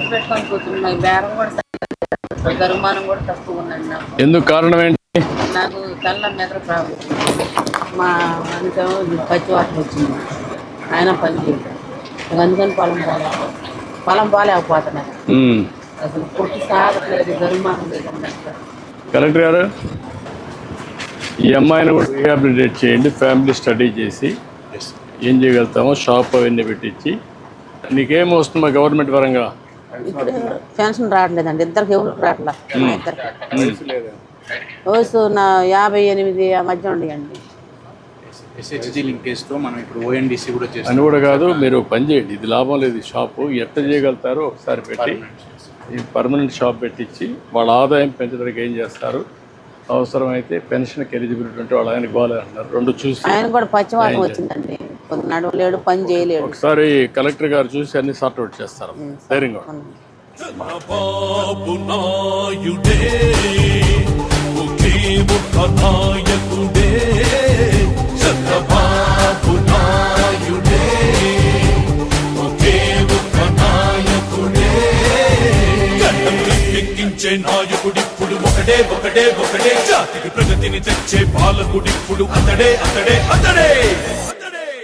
రేట్లు పెట్టుకొని కూర్చున్నాయి. బేరం కూడా గరుమానం కూడా తక్కువ ఉందండి నాకు. ఎందుకు కారణం ఏంటి? నాకు తెల్ల నిద్ర ప్రాబ్లం. మా అందుకేమో పచ్చి వాటర్ వచ్చింది, ఆయన పని చేయదు. అందుకని పొలం బాగాలేకపోతున్నాయి. అసలు పుట్టి సాగట్లేదు, గరుమానం లేదండి. కలెక్టర్ గారు, ఈ అమ్మాయిని కూడా రీహాబిలిటేట్ చేయండి. ఫ్యామిలీ స్టడీ చేసి ఏం చేయగలుగుతామో షాప్ అవన్నీ పెట్టించి. నీకేం వస్తుందా గవర్నమెంట్ పరంగా? ఇప్పుడు పెన్షన్ రావట్లేదండి, ఇద్దరికి ఎవరికి రావట్లేదు. వయసు నా 58 ఆ మధ్య ఉండేయండి. ఎస్హెచ్జి లింకేజ్తో మనం ఇప్పుడు ఓఎన్డీసీ కూడా చేస్తాం. అని కూడా కాదు, మీరు పని చేయండి. ఇది లాభం లేదు. ఈ షాపు ఎట్లా చేయగలుగుతారో ఒకసారి పెట్టి ఈ పర్మనెంట్ షాప్ పెట్టించి వాళ్ళ ఆదాయం పెంచడానికి ఏం చేస్తారు. అవసరమైతే పెన్షన్కి ఎలిజిబిలిటీ ఉంటే వాళ్ళు ఆయనకి బాగాలేదంటున్నారు. రెండు చూసి ఆయన కూడా పచ్చివాతం వచ్చిందండి, నడవలేడు, పని చేయలేడు. ఒకసారి కలెక్టర్ గారు చూసి అన్ని సార్ట్ అవుట్ చేస్తారు. ధైర్యంగా నాయకుడిప్పుడు ఒకడే జాతికి ప్రగతిని తెచ్చే పాలకుడిప్పుడు అతడే